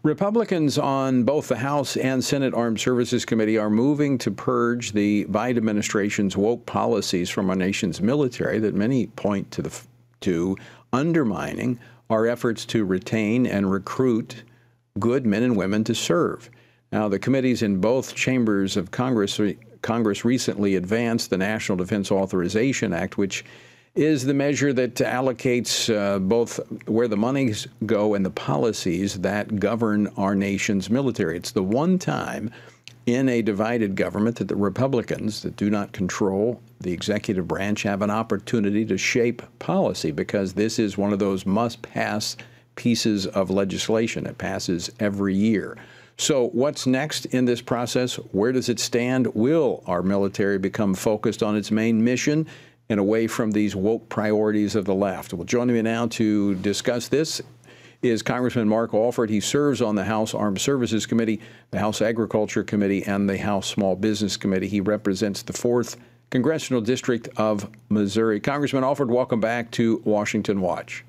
Republicans on both the House and Senate Armed Services Committee are moving to purge the Biden administration's woke policies from our nation's military that many point to undermining our efforts to retain and recruit good men and women to serve. Now, the committees in both chambers of Congress recently advanced the National Defense Authorization Act, which is the measure that allocates both where the monies go and the policies that govern our nation's military. It's the one time in a divided government that the Republicans that do not control the executive branch have an opportunity to shape policy, because this is one of those must-pass pieces of legislation. It passes every year. So what's next in this process? Where does it stand? Will our military become focused on its main mission and away from these woke priorities of the left? Well, joining me now to discuss this is Congressman Mark Alford. He serves on the House Armed Services Committee, the House Agriculture Committee, and the House Small Business Committee. He represents the 4th Congressional District of Missouri. Congressman Alford, welcome back to Washington Watch.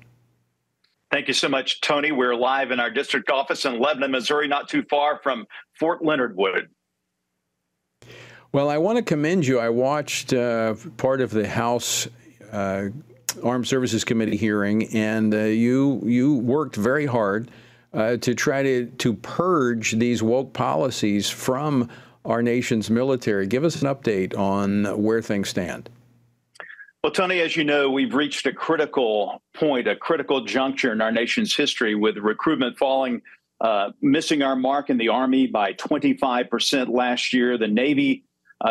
Thank you so much, Tony. We're live in our district office in Lebanon, Missouri, not too far from Fort Leonard Wood. Well, I want to commend you. I watched part of the House Armed Services Committee hearing, and you worked very hard to try to purge these woke policies from our nation's military. Give us an update on where things stand. Well, Tony, as you know, we've reached a critical point, a critical juncture in our nation's history, with recruitment falling, missing our mark in the Army by 25% last year. The Navy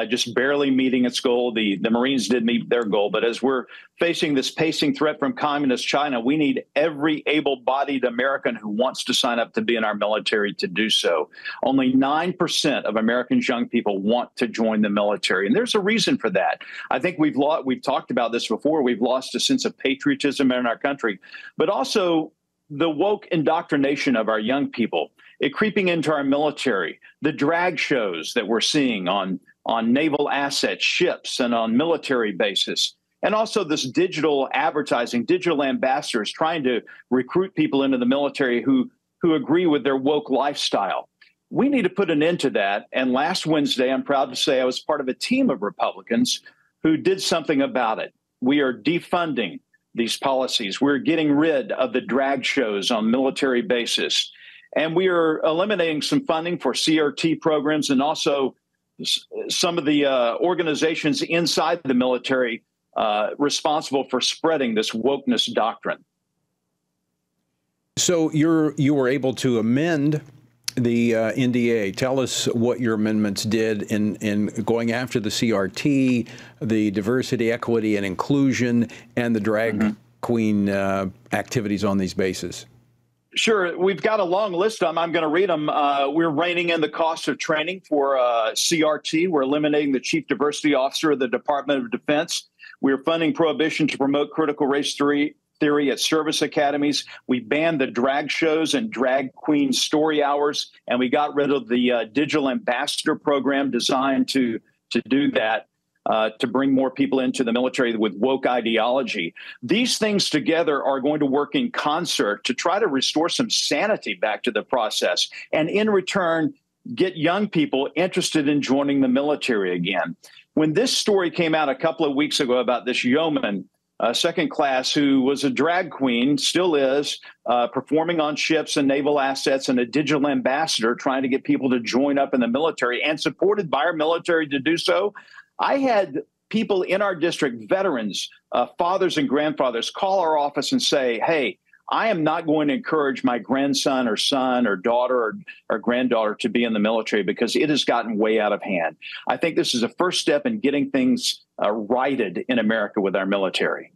just barely meeting its goal. The Marines did meet their goal. But as we're facing this pacing threat from communist China, we need every able-bodied American who wants to sign up to be in our military to do so. Only 9% of Americans' young people want to join the military. And there's a reason for that. I think we've talked about this before. We've lost a sense of patriotism in our country, but also the woke indoctrination of our young people, it creeping into our military, the drag shows that we're seeing on naval assets, ships, and on military bases. And also this digital advertising, digital ambassadors trying to recruit people into the military who agree with their woke lifestyle. We need to put an end to that. And last Wednesday, I'm proud to say I was part of a team of Republicans who did something about it. We are defunding these policies. We're getting rid of the drag shows on military bases. And we are eliminating some funding for CRT programs and also some of the organizations inside the military responsible for spreading this wokeness doctrine. So you were able to amend the NDA. Tell us what your amendments did in going after the CRT, the diversity, equity, and inclusion, and the drag queen activities on these bases. Sure. We've got a long list of them. I'm going to read them. We're reining in the cost of training for CRT. We're eliminating the chief diversity officer of the Department of Defense. We're funding prohibition to promote critical race theory at service academies. We banned the drag shows and drag queen story hours, and we got rid of the digital ambassador program designed to do that. To bring more people into the military with woke ideology. These things together are going to work in concert to try to restore some sanity back to the process, and in return, get young people interested in joining the military again. When this story came out a couple of weeks ago about this yeoman, second class, who was a drag queen, still is, performing on ships and naval assets, and a digital ambassador trying to get people to join up in the military and supported by our military to do so, I had people in our district, veterans, fathers and grandfathers, call our office and say, hey, I am not going to encourage my grandson or son or daughter or granddaughter to be in the military because it has gotten way out of hand. I think this is a first step in getting things righted in America with our military.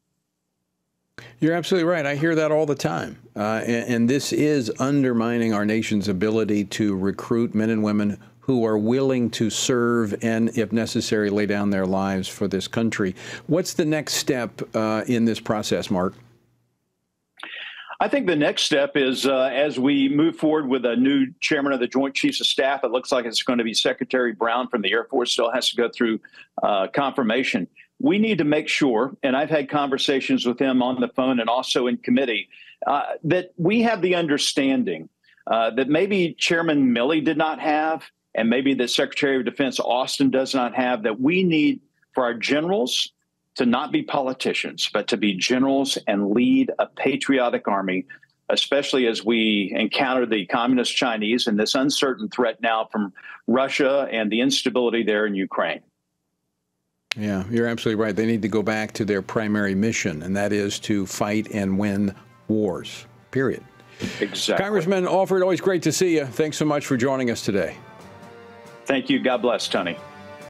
You're absolutely right. I hear that all the time. And this is undermining our nation's ability to recruit men and women who are willing to serve and, if necessary, lay down their lives for this country. What's the next step in this process, Mark? I think the next step is as we move forward with a new chairman of the Joint Chiefs of Staff, it looks like it's going to be Secretary Brown from the Air Force, still has to go through confirmation. We need to make sure, and I've had conversations with him on the phone and also in committee, that we have the understanding that maybe Chairman Milley did not have, and maybe that Secretary of Defense Austin does not have, that we need for our generals to not be politicians, but to be generals and lead a patriotic army, especially as we encounter the communist Chinese and this uncertain threat now from Russia and the instability there in Ukraine. Yeah, you're absolutely right. They need to go back to their primary mission, and that is to fight and win wars, period. Exactly. Congressman Alford, always great to see you. Thanks so much for joining us today. Thank you. God bless, Tony.